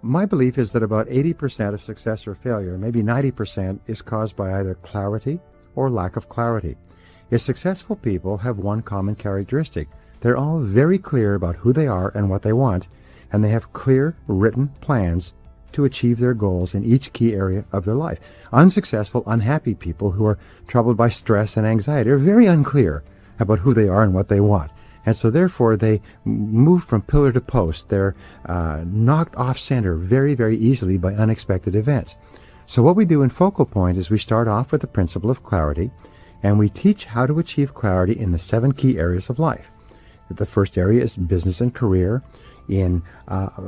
My belief is that about 80% of success or failure, maybe 90%, is caused by either clarity or lack of clarity. If successful people have one common characteristic, they're all very clear about who they are and what they want, and they have clear written plans to achieve their goals in each key area of their life. Unsuccessful, unhappy people who are troubled by stress and anxiety are very unclear about who they are and what they want. And so therefore they move from pillar to post. They're knocked off center very, very easily by unexpected events. So what we do in Focal Point is we start off with the principle of clarity, and we teach how to achieve clarity in the 7 key areas of life. The first area is business and career, in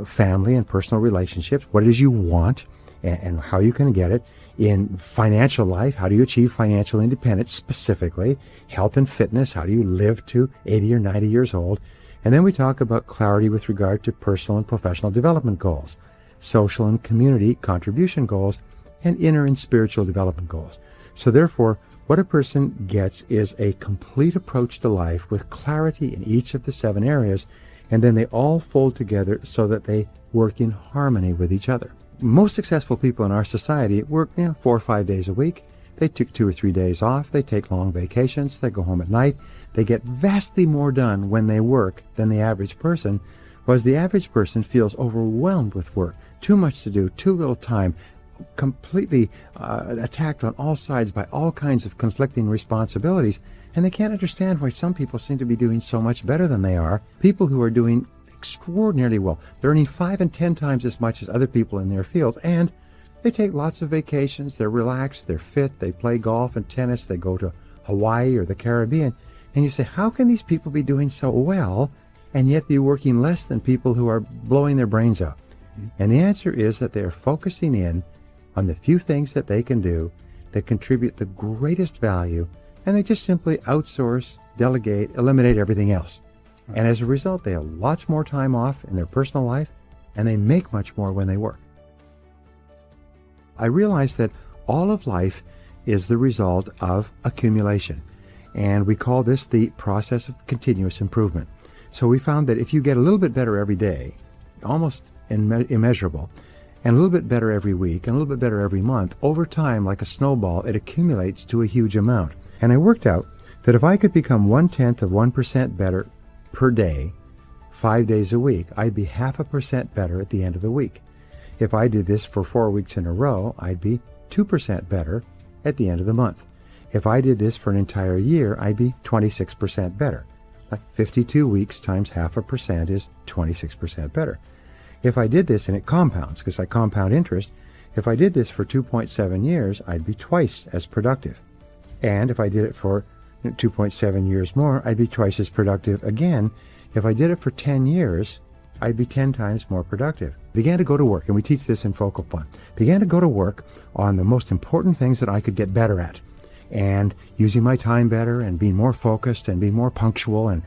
family and personal relationships, what it is you want and how you can get it. In financial life, how do you achieve financial independence specifically? Health and fitness, how do you live to 80 or 90 years old? And then we talk about clarity with regard to personal and professional development goals, social and community contribution goals, and inner and spiritual development goals. So therefore, what a person gets is a complete approach to life with clarity in each of the 7 areas, and then they all fold together so that they work in harmony with each other. Most successful people in our society work 4 or 5 days a week. They took 2 or 3 days off. They take long vacations. They go home at night. They get vastly more done when they work than the average person, whereas the average person feels overwhelmed with work. Too much to do, too little time, completely attacked on all sides by all kinds of conflicting responsibilities, and they can't understand why some people seem to be doing so much better than they are. People who are doing extraordinarily well. They're earning 5 and 10 times as much as other people in their field, and they take lots of vacations. They're relaxed, they're fit, they play golf and tennis, they go to Hawaii or the Caribbean. And you say, how can these people be doing so well and yet be working less than people who are blowing their brains out? And the answer is that they're focusing in on the few things that they can do that contribute the greatest value, and they just simply outsource, delegate, eliminate everything else. And as a result, they have lots more time off in their personal life, and they make much more when they work. I realized that all of life is the result of accumulation, and we call this the process of continuous improvement. So we found that if you get a little bit better every day, almost immeasurable, and a little bit better every week, and a little bit better every month, over time, like a snowball, it accumulates to a huge amount. And I worked out that if I could become 0.1% better per day, 5 days a week, I'd be 0.5% better at the end of the week. If I did this for 4 weeks in a row, I'd be 2% better at the end of the month. If I did this for an entire year, I'd be 26% better. Like 52 weeks times 0.5% is 26% better. If I did this, and it compounds, because I compound interest, if I did this for 2.7 years, I'd be twice as productive. And if I did it for 2.7 years more, I'd be twice as productive again. If I did it for 10 years, I'd be 10 times more productive. Began to go to work, and we teach this in Focal Point. Began to go to work on the most important things that I could get better at, and using my time better, and being more focused, and being more punctual, and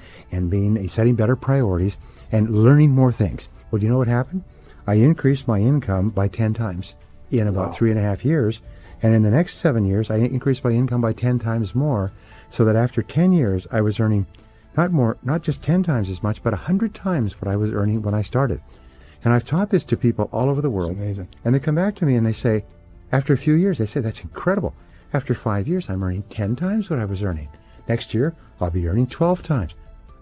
setting better priorities, and learning more things. Well, do you know what happened? I increased my income by 10 times in about 3.5 years, and in the next 7 years, I increased my income by 10 times more, so that after 10 years, I was earning not just 10 times as much, but 100 times what I was earning when I started. And I've taught this to people all over the world. That's amazing. And they come back to me and they say, after a few years, they say, that's incredible. After 5 years, I'm earning 10 times what I was earning. Next year, I'll be earning 12 times.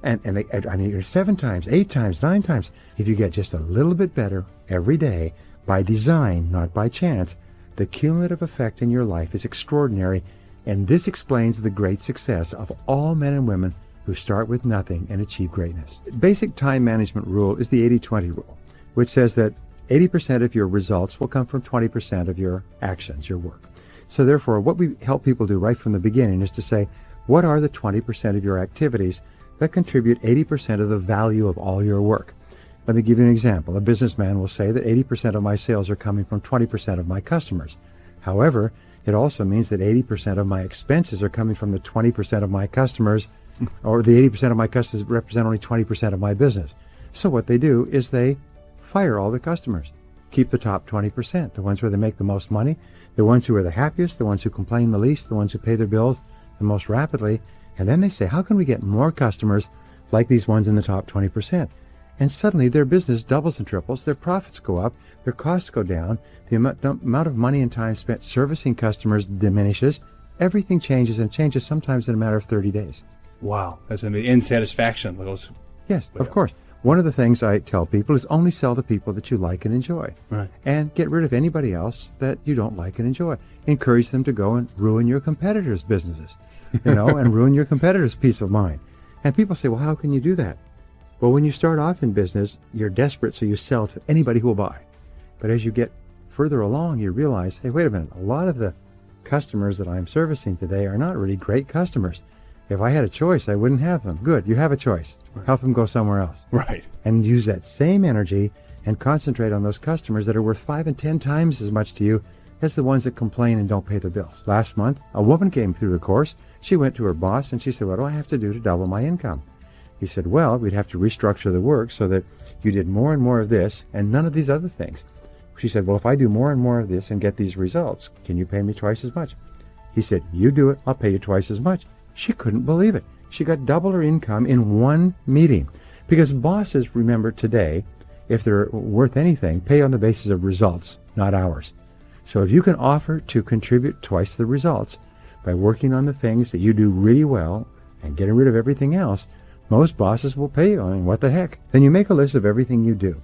And I mean, 7 times, 8 times, 9 times. If you get just a little bit better every day, by design, not by chance, the cumulative effect in your life is extraordinary. And this explains the great success of all men and women who start with nothing and achieve greatness. Basic time management rule is the 80-20 rule, which says that 80% of your results will come from 20% of your actions, your work. So therefore, what we help people do right from the beginning is to say, what are the 20% of your activities that contribute 80% of the value of all your work? Let me give you an example. A businessman will say that 80% of my sales are coming from 20% of my customers. However, it also means that 80% of my expenses are coming from the 20% of my customers, or the 80% of my customers represent only 20% of my business. So what they do is they fire all the customers. Keep the top 20%, the ones where they make the most money, the ones who are the happiest, the ones who complain the least, the ones who pay their bills the most rapidly. And then they say, how can we get more customers like these ones in the top 20%? and suddenly their business doubles and triples, their profits go up, their costs go down, the amount of money and time spent servicing customers diminishes, everything changes, and changes sometimes in a matter of 30 days. Wow. That's amazing. And satisfaction goes. Yes, of course. One of the things I tell people is only sell to people that you like and enjoy. Right. And get rid of anybody else that you don't like and enjoy. Encourage them to go and ruin your competitors' businesses, and ruin your competitors' peace of mind. And people say, well, how can you do that? Well, when you start off in business, you're desperate, so you sell to anybody who will buy. But as you get further along, you realize, hey, wait a minute, a lot of the customers that I'm servicing today are not really great customers. If I had a choice, I wouldn't have them. Good, you have a choice. Right. Help them go somewhere else. Right. And use that same energy and concentrate on those customers that are worth 5 and 10 times as much to you as the ones that complain and don't pay their bills. Last month, a woman came through the course. She went to her boss and she said, what do I have to do to double my income? He said, well, we'd have to restructure the work so that you did more and more of this and none of these other things. She said, well, if I do more and more of this and get these results, can you pay me twice as much? He said, you do it, I'll pay you twice as much. She couldn't believe it. She got double her income in one meeting. Because bosses, remember today, if they're worth anything, pay on the basis of results, not hours. So if you can offer to contribute twice the results by working on the things that you do really well and getting rid of everything else, most bosses will pay you. I mean, what the heck? Then you make a list of everything you do.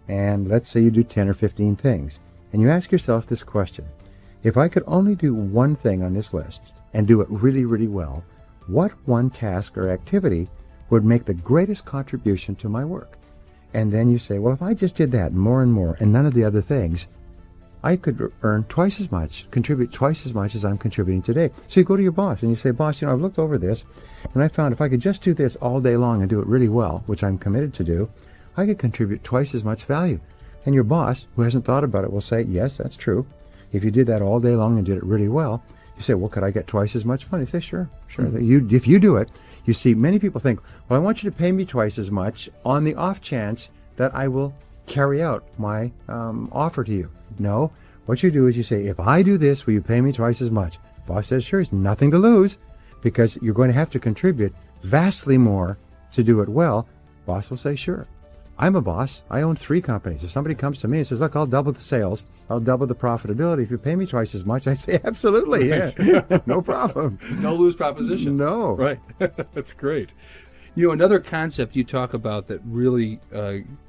And let's say you do 10 or 15 things. And you ask yourself this question. If I could only do one thing on this list and do it really, really well, what one task or activity would make the greatest contribution to my work? And then you say, well, if I just did that more and more and none of the other things, I could earn twice as much, contribute twice as much as I'm contributing today. So you go to your boss and you say, boss, I've looked over this and I found if I could just do this all day long and do it really well, which I'm committed to do, I could contribute twice as much value. And your boss, who hasn't thought about it, will say, yes, that's true. If you did that all day long and did it really well, you say, well, could I get twice as much money? You say, sure. Mm-hmm. If you do it, you see, many people think, well, I want you to pay me twice as much on the off chance that I will carry out my offer to you. No, what you do is you say, if I do this, will you pay me twice as much? Boss says, sure, it's nothing to lose because you're going to have to contribute vastly more to do it well. Boss will say, sure. I'm a boss. I own 3 companies. If somebody comes to me and says, look, I'll double the sales, I'll double the profitability if you pay me twice as much, I say, absolutely, right. Yeah, no problem. No lose proposition. No. Right. That's great. Another concept you talk about that really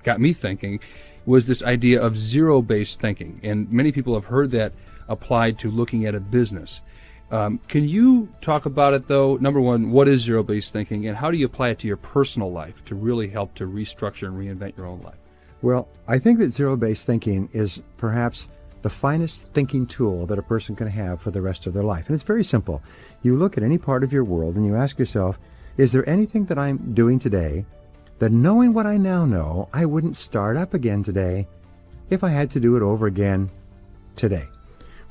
got me thinking was this idea of zero-based thinking. And many people have heard that applied to looking at a business. Can you talk about it, though? Number one, what is zero-based thinking, and how do you apply it to your personal life to really help to restructure and reinvent your own life? Well, I think that zero-based thinking is perhaps the finest thinking tool that a person can have for the rest of their life. And it's very simple. You look at any part of your world and you ask yourself, is there anything that I'm doing today that, knowing what I now know, I wouldn't start up again today if I had to do it over again today?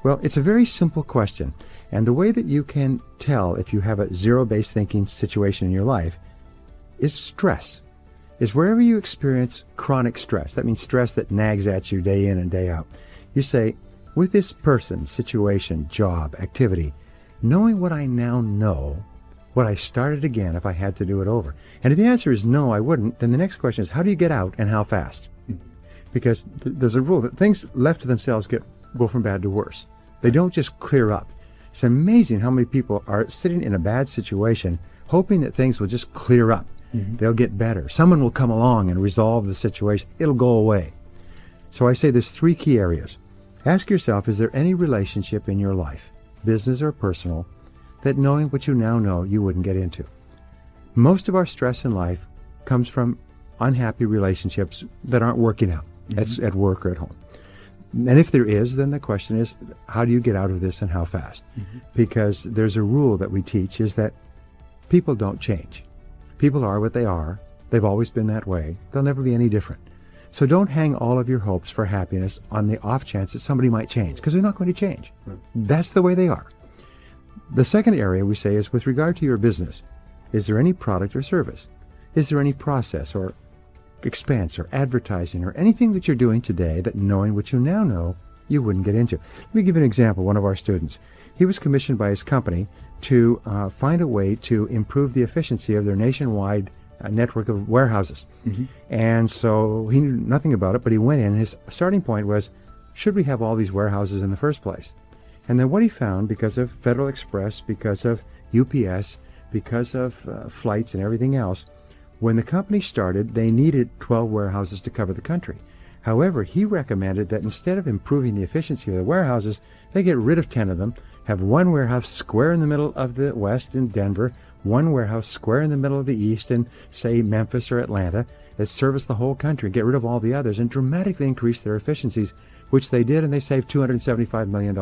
Well, it's a very simple question. And the way that you can tell if you have a zero-based thinking situation in your life is stress. Is wherever you experience chronic stress, that means stress that nags at you day in and day out, you say, with this person, situation, job, activity, knowing what I now know, would I start it again if I had to do it over? And if the answer is no, I wouldn't, then the next question is, how do you get out and how fast? Because there's a rule that things left to themselves go from bad to worse. They don't just clear up. It's amazing how many people are sitting in a bad situation hoping that things will just clear up. Mm-hmm. They'll get better. Someone will come along and resolve the situation. It'll go away. So I say there's 3 key areas. Ask yourself, is there any relationship in your life, business or personal, that knowing what you now know you wouldn't get into? Most of our stress in life comes from unhappy relationships that aren't working out. Mm-hmm. That's at work or at home. And if there is, then the question is, how do you get out of this and how fast? Mm-hmm. Because there's a rule that we teach is that people don't change. People are what they are. They've always been that way. They'll never be any different. So don't hang all of your hopes for happiness on the off chance that somebody might change, because they're not going to change. Right. That's the way they are. The second area we say is with regard to your business, is there any product or service? Is there any process or expense or advertising or anything that you're doing today that, knowing what you now know, you wouldn't get into? Let me give you an example. One of our students, he was commissioned by his company to find a way to improve the efficiency of their nationwide network of warehouses. And so he knew nothing about it, but he went in. His starting point was, should we have all these warehouses in the first place? And then what he found, because of Federal Express, because of UPS, because of flights and everything else, when the company started, they needed 12 warehouses to cover the country. However, he recommended that instead of improving the efficiency of the warehouses, they get rid of 10 of them, have one warehouse square in the middle of the West in Denver, one warehouse square in the middle of the East in, say, Memphis or Atlanta, that service the whole country, get rid of all the others, and dramatically increase their efficiencies, which they did, and they saved $275 million.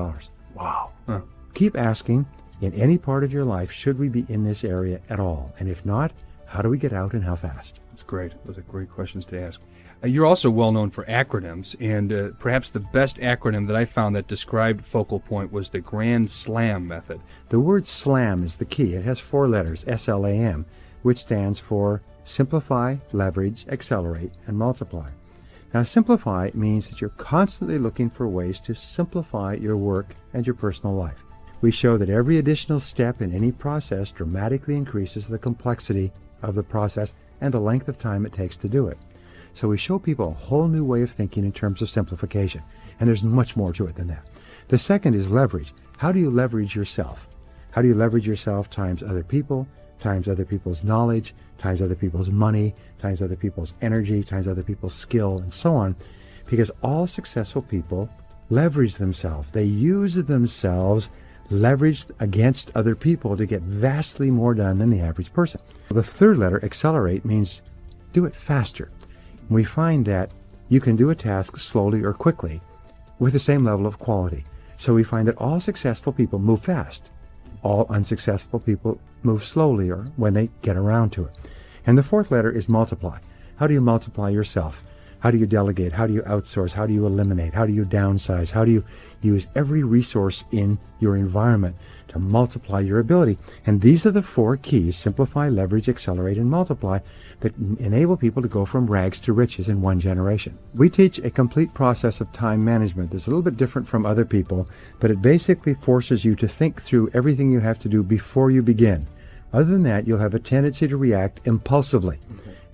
Wow. Huh. Keep asking, in any part of your life, should we be in this area at all? And if not, how do we get out and how fast? That's great. Those are great questions to ask. You're also well known for acronyms, and perhaps the best acronym that I found that described Focal Point was the Grand Slam method. The word SLAM is the key. It has 4 letters, SLAM, which stands for Simplify, Leverage, Accelerate, and Multiply. Now, simplify means that you're constantly looking for ways to simplify your work and your personal life. We show that every additional step in any process dramatically increases the complexity of the process and the length of time it takes to do it. So we show people a whole new way of thinking in terms of simplification, and there's much more to it than that. The second is leverage. How do you leverage yourself? How do you leverage yourself times other people, times other people's knowledge, times other people's money, times other people's energy, times other people's skill, and so on? Because all successful people leverage themselves. They use themselves leveraged against other people to get vastly more done than the average person. The third letter, accelerate, means do it faster. We find that you can do a task slowly or quickly with the same level of quality. So we find that all successful people move fast. All unsuccessful people move slowly or when they get around to it. And the fourth letter is multiply. How do you multiply yourself? How do you delegate? How do you outsource? How do you eliminate? How do you downsize? How do you use every resource in your environment to multiply your ability? And these are the 4 keys: simplify, leverage, accelerate, and multiply, that enable people to go from rags to riches in 1 generation. We teach a complete process of time management that's a little bit different from other people, but it basically forces you to think through everything you have to do before you begin. Other than that, you'll have a tendency to react impulsively.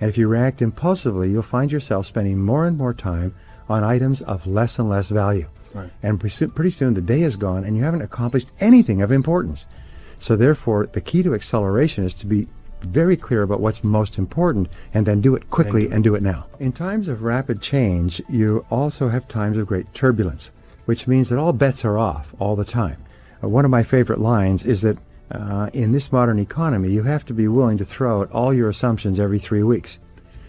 And if you react impulsively, you'll find yourself spending more and more time on items of less and less value. Right. And pretty soon the day is gone and you haven't accomplished anything of importance. So therefore, the key to acceleration is to be very clear about what's most important and then do it quickly and do it now. In times of rapid change, you also have times of great turbulence, which means that all bets are off all the time. One of my favorite lines is that in this modern economy, you have to be willing to throw out all your assumptions every 3 weeks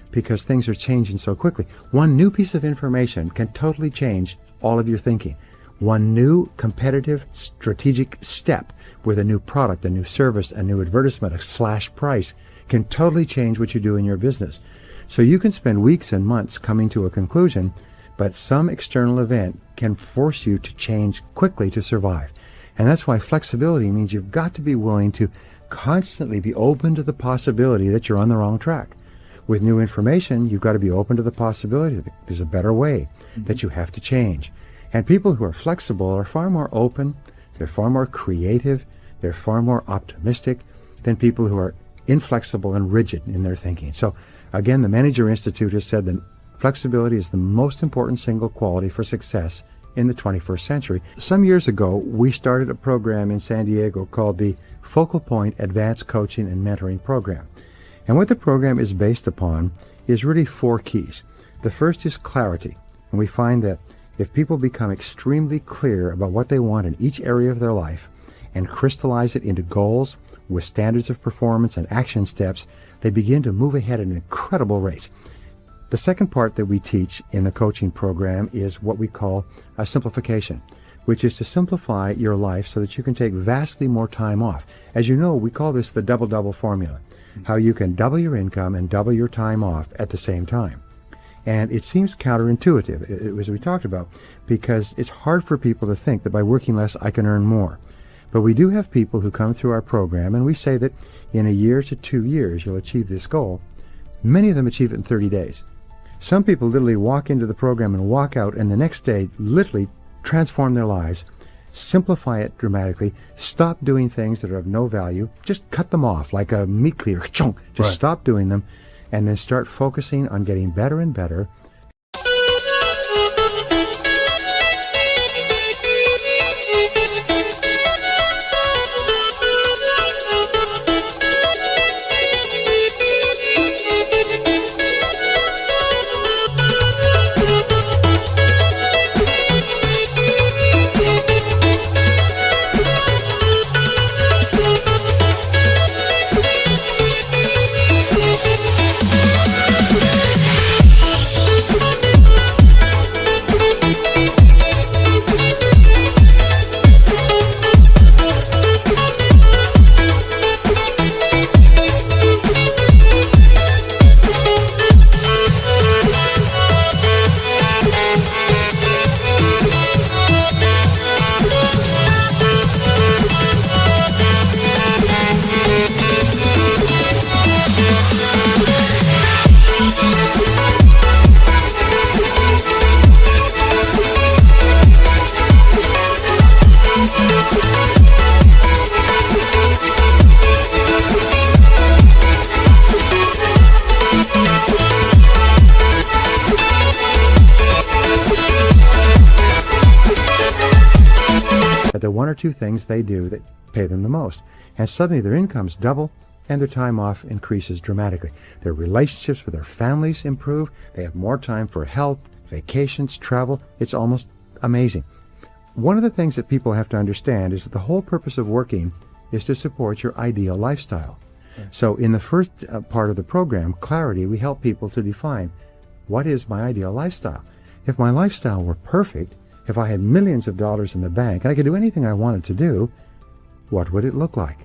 because things are changing so quickly. One new piece of information can totally change all of your thinking. One new competitive strategic step with a new product, a new service, a new advertisement, a slash price can totally change what you do in your business. So you can spend weeks and months coming to a conclusion, but some external event can force you to change quickly to survive. And that's why flexibility means you've got to be willing to constantly be open to the possibility that you're on the wrong track. With new information, you've got to be open to the possibility that there's a better way, that you have to change. And people who are flexible are far more open, they're far more creative, they're far more optimistic than people who are inflexible and rigid in their thinking. So again, the Manager Institute has said that flexibility is the most important single quality for success in the 21st century. Some years ago, we started a program in San Diego called the Focal Point Advanced Coaching and Mentoring Program. And what the program is based upon is really 4 keys. The first is clarity. And we find that if people become extremely clear about what they want in each area of their life and crystallize it into goals with standards of performance and action steps, they begin to move ahead at an incredible rate. The second part that we teach in the coaching program is what we call a simplification, which is to simplify your life so that you can take vastly more time off. As you know, we call this the double-double formula, how you can double your income and double your time off at the same time. And it seems counterintuitive, as we talked about, because it's hard for people to think that by working less, I can earn more. But we do have people who come through our program, and we say that in a year to 2 years, you'll achieve this goal. Many of them achieve it in 30 days. Some people literally walk into the program and walk out, and the next day literally transform their lives simplify it dramatically, stop doing things that are of no value, just cut them off like a meat cleaver, chunk, just Right. stop doing them, and then start focusing on getting better and better. But there are one or two things they do that pay them the most. And suddenly their incomes double and their time off increases dramatically. Their relationships with their families improve. They have more time for health, vacations, travel. It's almost amazing. One of the things that people have to understand is that the whole purpose of working is to support your ideal lifestyle. So in the first part of the program, Clarity, we help people to define what is my ideal lifestyle. If my lifestyle were perfect, if I had millions of dollars in the bank and I could do anything I wanted to do, what would it look like?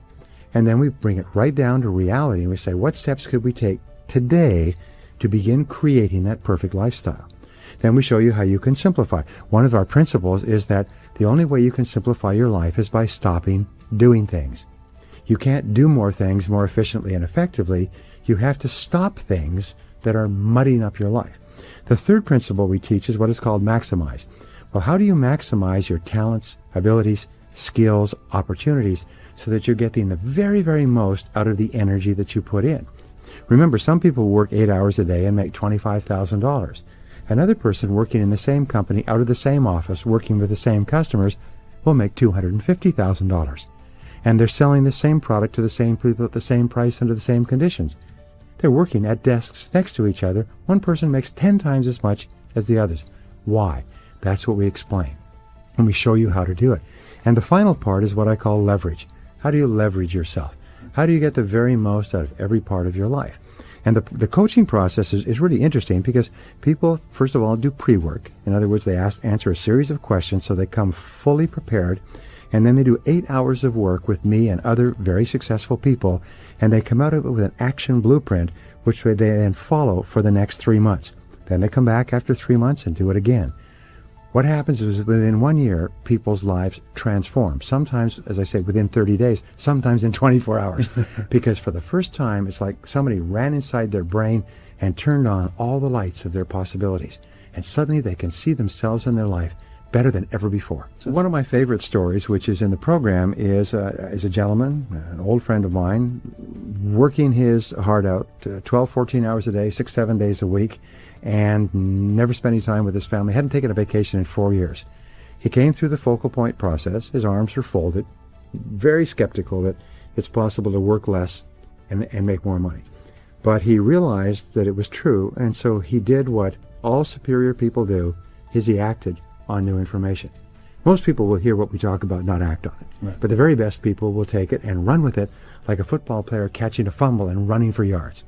And then we bring it right down to reality and we say, what steps could we take today to begin creating that perfect lifestyle? Then we show you how you can simplify. One of our principles is that the only way you can simplify your life is by stopping doing things. You can't do more things more efficiently and effectively. You have to stop things that are muddying up your life. The third principle we teach is what is called maximize. Well, how do you maximize your talents, abilities, skills, opportunities so that you're getting the very, very most out of the energy that you put in? Remember, some people work 8 hours a day and make $25,000. Another person working in the same company, out of the same office, working with the same customers, will make $250,000. And they're selling the same product to the same people at the same price under the same conditions. They're working at desks next to each other. One person makes 10 times as much as the others. Why? That's what we explain. And we show you how to do it. And the final part is what I call leverage. How do you leverage yourself? How do you get the very most out of every part of your life? And the coaching process is really interesting because people, first of all, do pre-work. In other words, they answer a series of questions so they come fully prepared. And then they do 8 hours of work with me and other very successful people. And they come out of it with an action blueprint, which they then follow for the next 3 months. Then they come back after 3 months and do it again. What happens is within 1 year, people's lives transform. Sometimes, as I say, within 30 days, sometimes in 24 hours. Because for the first time, it's like somebody ran inside their brain and turned on all the lights of their possibilities. And suddenly they can see themselves in their life better than ever before. So one of my favorite stories, which is in the program, is a gentleman, an old friend of mine, working his heart out 12, 14 hours a day, 6, 7 days a week, and never spent any time with his family. Hadn't taken a vacation in 4 years. He came through the focal point process. His arms were folded, very skeptical that it's possible to work less and make more money. But he realized that it was true, and so he did what all superior people do, is he acted on new information. Most people will hear what we talk about, not act on it. Right. But the very best people will take it and run with it like a football player catching a fumble and running for yards.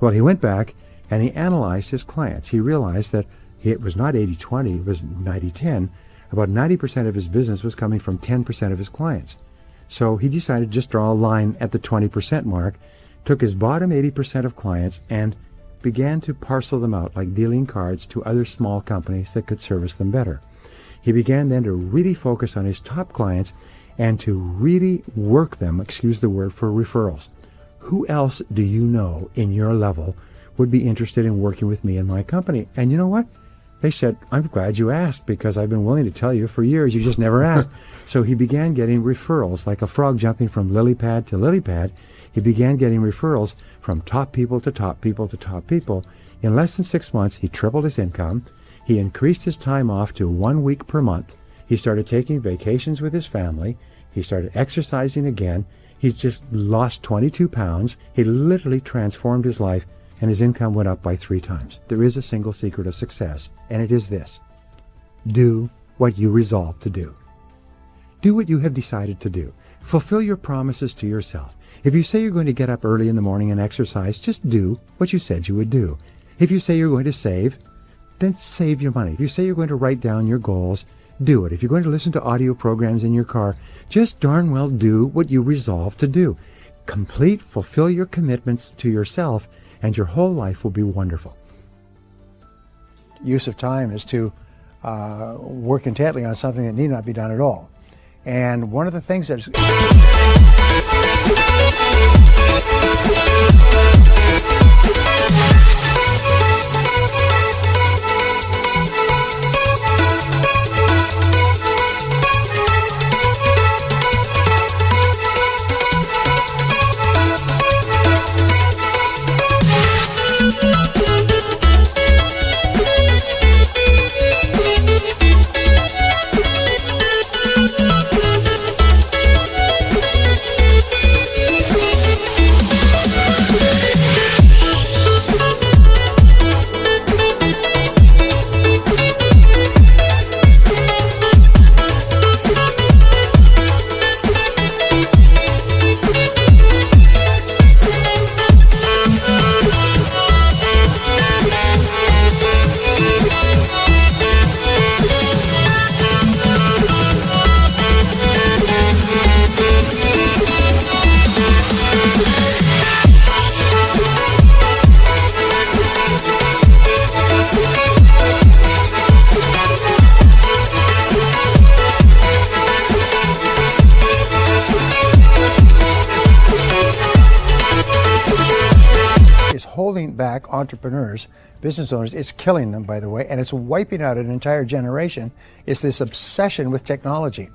Well, he went back and he analyzed his clients. He realized that it was not 80-20, it was 90-10. About 90% of his business was coming from 10% of his clients. So he decided to just draw a line at the 20% mark, took his bottom 80% of clients and began to parcel them out like dealing cards to other small companies that could service them better. He began then to really focus on his top clients and to really work them, excuse the word, for referrals. Who else do you know in your level would be interested in working with me and my company? And you know what? They said, I'm glad you asked because I've been willing to tell you for years. You just never asked. So he began getting referrals, like a frog jumping from lily pad to lily pad. He began getting referrals from top people to top people to top people. In less than 6 months, he tripled his income. He increased his time off to 1 week per month. He started taking vacations with his family. He started exercising again. He's just lost 22 pounds. He literally transformed his life, and his income went up by 3 times. There is a single secret of success, and it is this. Do what you resolve to do. Do what you have decided to do. Fulfill your promises to yourself. If you say you're going to get up early in the morning and exercise, just do what you said you would do. If you say you're going to save, then save your money. If you say you're going to write down your goals, do it. If you're going to listen to audio programs in your car, just darn well do what you resolve to do. Fulfill your commitments to yourself, and your whole life will be wonderful. Use of time is to work intently on something that need not be done at all. And one of the things that is holding back entrepreneurs, business owners. It's killing them, by the way, and it's wiping out an entire generation. It's this obsession with technology.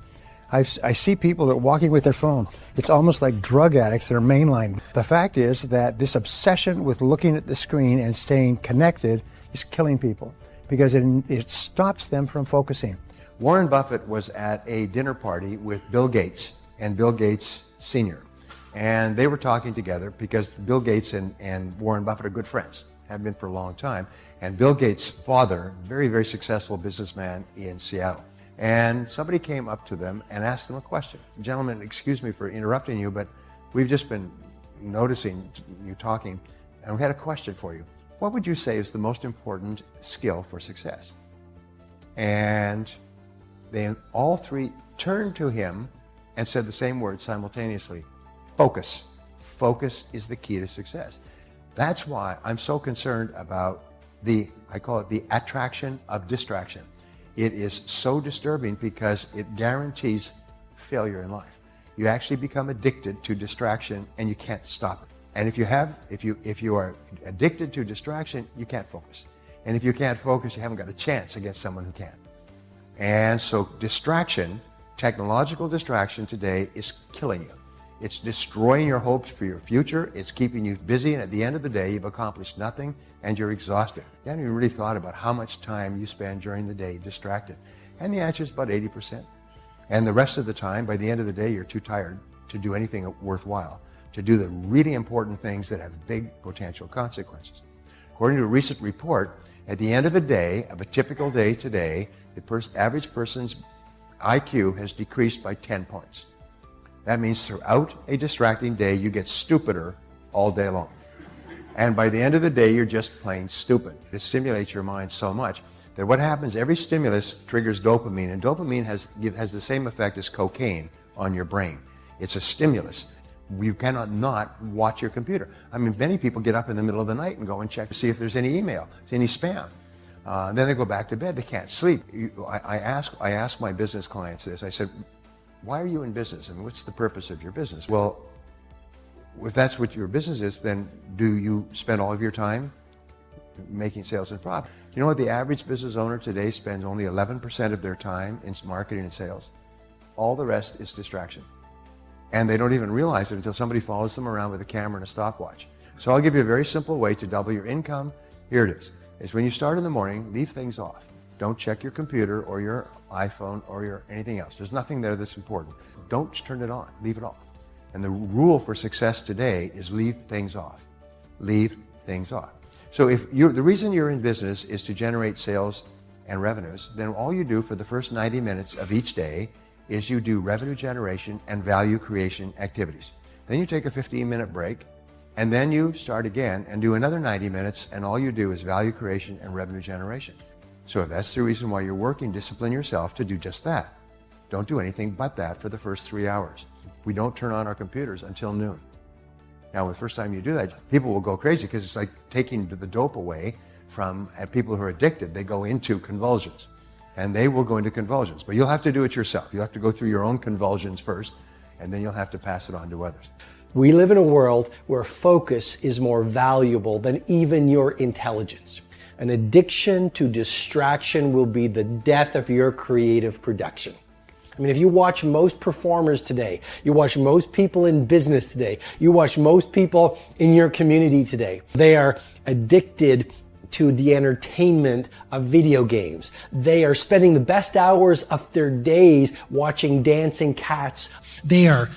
I see people that are walking with their phone. It's almost like drug addicts that are mainline. The fact is that this obsession with looking at the screen and staying connected is killing people because it stops them from focusing. Warren Buffett was at a dinner party with Bill Gates and Bill Gates Sr. And they were talking together because Bill Gates and Warren Buffett are good friends, have been for a long time. And Bill Gates' father, very, very successful businessman in Seattle. And somebody came up to them and asked them a question. Gentlemen, excuse me for interrupting you, but we've just been noticing you talking, and we had a question for you. What would you say is the most important skill for success? And they all three turned to him and said the same word simultaneously. Focus. Focus is the key to success. That's why I'm so concerned about I call it the attraction of distraction. It is so disturbing because it guarantees failure in life. You actually become addicted to distraction and you can't stop it. And if you are addicted to distraction, you can't focus. And if you can't focus, you haven't got a chance against someone who can. And so distraction, technological distraction today is killing you. It's destroying your hopes for your future. It's keeping you busy, and at the end of the day, you've accomplished nothing, and you're exhausted. You haven't even really thought about how much time you spend during the day distracted. And the answer is about 80%. And the rest of the time, by the end of the day, you're too tired to do anything worthwhile, to do the really important things that have big potential consequences. According to a recent report, at the end of a day, of a typical day today, the average person's IQ has decreased by 10 points. That means throughout a distracting day, you get stupider all day long. And by the end of the day, you're just plain stupid. It stimulates your mind so much that what happens, every stimulus triggers dopamine, and dopamine has the same effect as cocaine on your brain. It's a stimulus. You cannot not watch your computer. I mean, many people get up in the middle of the night and go and check to see if there's any email, any spam. Then they go back to bed. They can't sleep. I ask my business clients this. I said, why are you in business? I mean, what's the purpose of your business? Well, if that's what your business is, then do you spend all of your time making sales and profit. You know what the average business owner today spends only 11% of their time in marketing and sales? All the rest is distraction. And they don't even realize it until somebody follows them around with a camera and a stopwatch. So I'll give you a very simple way to double your income. Here it is. It's when you start in the morning, leave things off. Don't check your computer or your iPhone or your anything else. There's nothing there that's important. Don't turn it on. Leave it off. And the rule for success today is leave things off. Leave things off. So if the reason you're in business is to generate sales and revenues, then all you do for the first 90 minutes of each day is you do revenue generation and value creation activities. Then you take a 15-minute break, and then you start again and do another 90 minutes, and all you do is value creation and revenue generation. So if that's the reason why you're working, discipline yourself to do just that. Don't do anything but that for the first 3 hours. We don't turn on our computers until noon. Now, the first time you do that, people will go crazy because it's like taking the dope away from people who are addicted. They go into convulsions, and they will go into convulsions. But you'll have to do it yourself. You'll have to go through your own convulsions first, and then you'll have to pass it on to others. We live in a world where focus is more valuable than even your intelligence. An addiction to distraction will be the death of your creative production. I mean, if you watch most performers today, you watch most people in business today, you watch most people in your community today, they are addicted to the entertainment of video games. They are spending the best hours of their days watching dancing cats. They are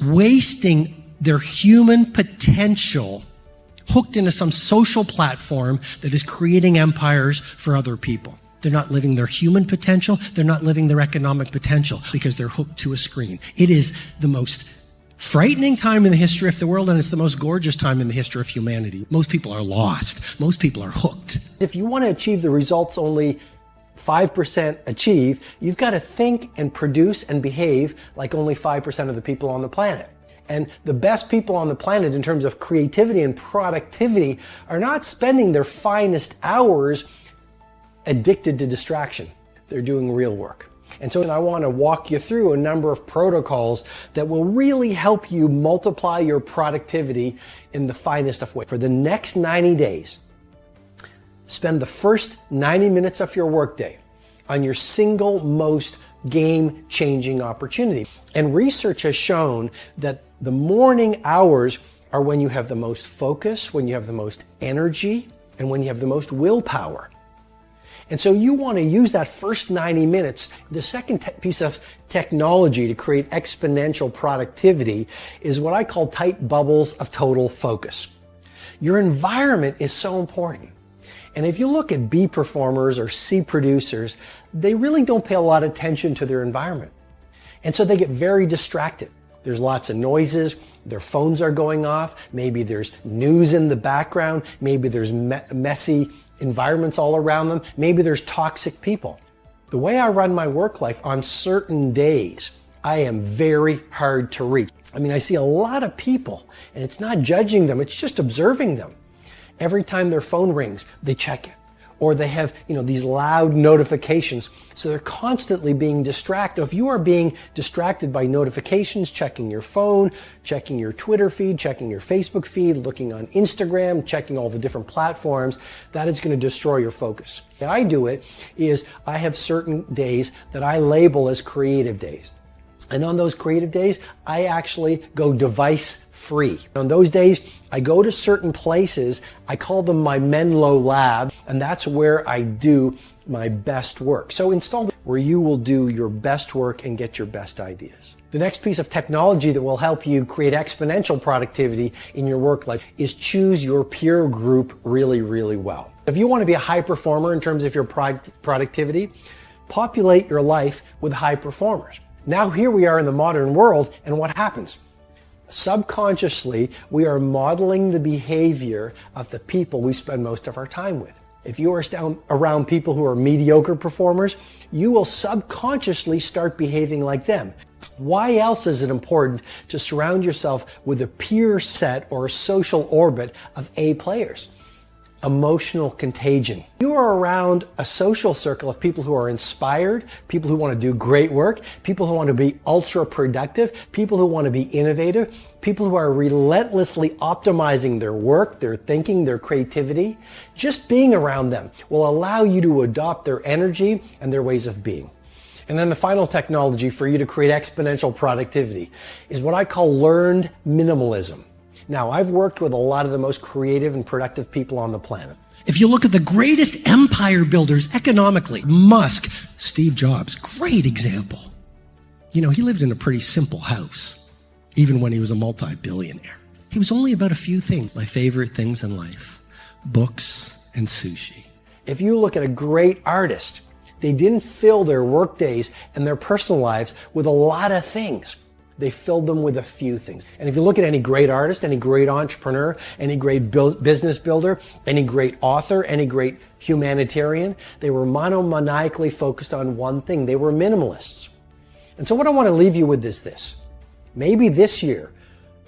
wasting their human potential hooked into some social platform that is creating empires for other people. They're not living their human potential. They're not living their economic potential because they're hooked to a screen. It is the most frightening time in the history of the world, and it's the most gorgeous time in the history of humanity. Most people are lost. Most people are hooked. If you want to achieve the results only 5% achieve, you've got to think and produce and behave like only 5% of the people on the planet. And the best people on the planet in terms of creativity and productivity are not spending their finest hours addicted to distraction. They're doing real work. And so I want to walk you through a number of protocols that will really help you multiply your productivity in the finest of ways. For the next 90 days, spend the first 90 minutes of your workday on your single most game-changing opportunity. And research has shown that the morning hours are when you have the most focus, when you have the most energy, and when you have the most willpower. And so you want to use that first 90 minutes. The second piece of technology to create exponential productivity is what I call tight bubbles of total focus. Your environment is so important. And if you look at B performers or C producers, they really don't pay a lot of attention to their environment. And so they get very distracted. There's lots of noises, their phones are going off, maybe there's news in the background, maybe there's messy environments all around them, maybe there's toxic people. The way I run my work life, on certain days, I am very hard to reach. I mean, I see a lot of people, and it's not judging them, it's just observing them. Every time their phone rings, they check it. Or they have, these loud notifications. So they're constantly being distracted. If you are being distracted by notifications, checking your phone, checking your Twitter feed, checking your Facebook feed, looking on Instagram, checking all the different platforms, that is going to destroy your focus. The way I do it is I have certain days that I label as creative days. And on those creative days, I actually go device free. On those days, I go to certain places, I call them my Menlo lab, and that's where I do my best work. So install where you will do your best work and get your best ideas. The next piece of technology that will help you create exponential productivity in your work life is choose your peer group really, really well. If you want to be a high performer in terms of your productivity, populate your life with high performers. Now here we are in the modern world, and what happens? Subconsciously, we are modeling the behavior of the people we spend most of our time with. If you are around people who are mediocre performers, you will subconsciously start behaving like them. Why else is it important to surround yourself with a peer set or a social orbit of A players? emotional contagion. You are around a social circle of people who are inspired, people who want to do great work, people who want to be ultra productive, people who want to be innovative, people who are relentlessly optimizing their work, their thinking, their creativity. Just being around them will allow you to adopt their energy and their ways of being. And then the final technology for you to create exponential productivity is what I call learned minimalism. Now, I've worked with a lot of the most creative and productive people on the planet. If you look at the greatest empire builders economically, Musk, Steve Jobs, great example. You know, he lived in a pretty simple house, even when he was a multi-billionaire. He was only about a few things, my favorite things in life, books and sushi. If you look at a great artist, they didn't fill their work days and their personal lives with a lot of things. They filled them with a few things. And if you look at any great artist, any great entrepreneur, any great business builder, any great author, any great humanitarian, they were monomaniacally focused on one thing. They were minimalists. And so what I want to leave you with is this. Maybe this year,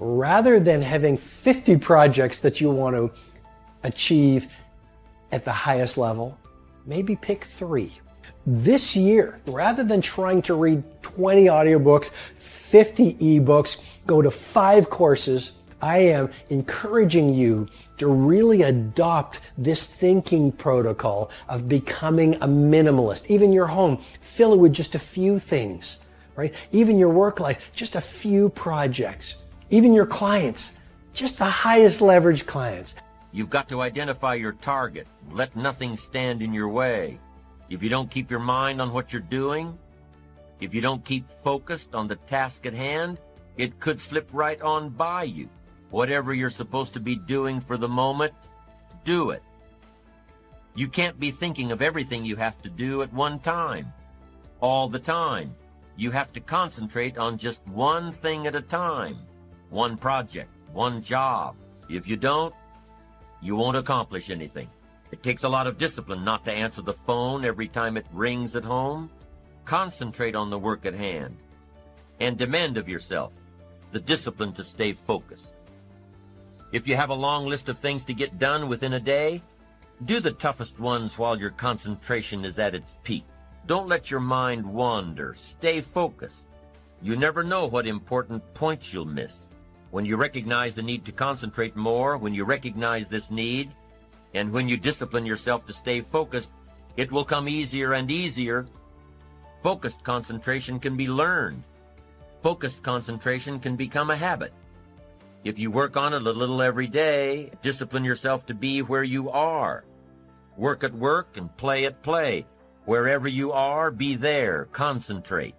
rather than having 50 projects that you want to achieve at the highest level, maybe pick 3. This year, rather than trying to read 20 audiobooks, 50 ebooks, go to 5 courses, I am encouraging you to really adopt this thinking protocol of becoming a minimalist. Even your home, fill it with just a few things, right? Even your work life, just a few projects. Even your clients, just the highest leverage clients. You've got to identify your target. Let nothing stand in your way. If you don't keep your mind on what you're doing, if you don't keep focused on the task at hand, it could slip right on by you. Whatever you're supposed to be doing for the moment, do it. You can't be thinking of everything you have to do at one time, all the time. You have to concentrate on just one thing at a time, one project, one job. If you don't, you won't accomplish anything. It takes a lot of discipline not to answer the phone every time it rings at home. Concentrate on the work at hand and demand of yourself the discipline to stay focused. If you have a long list of things to get done within a day, do the toughest ones while your concentration is at its peak. Don't let your mind wander. Stay focused. You never know what important points you'll miss. When you recognize the need to concentrate more, when you recognize this need, and when you discipline yourself to stay focused, it will come easier and easier. Focused concentration can be learned. Focused concentration can become a habit. If you work on it a little every day, discipline yourself to be where you are. Work at work and play at play. Wherever you are, be there. Concentrate.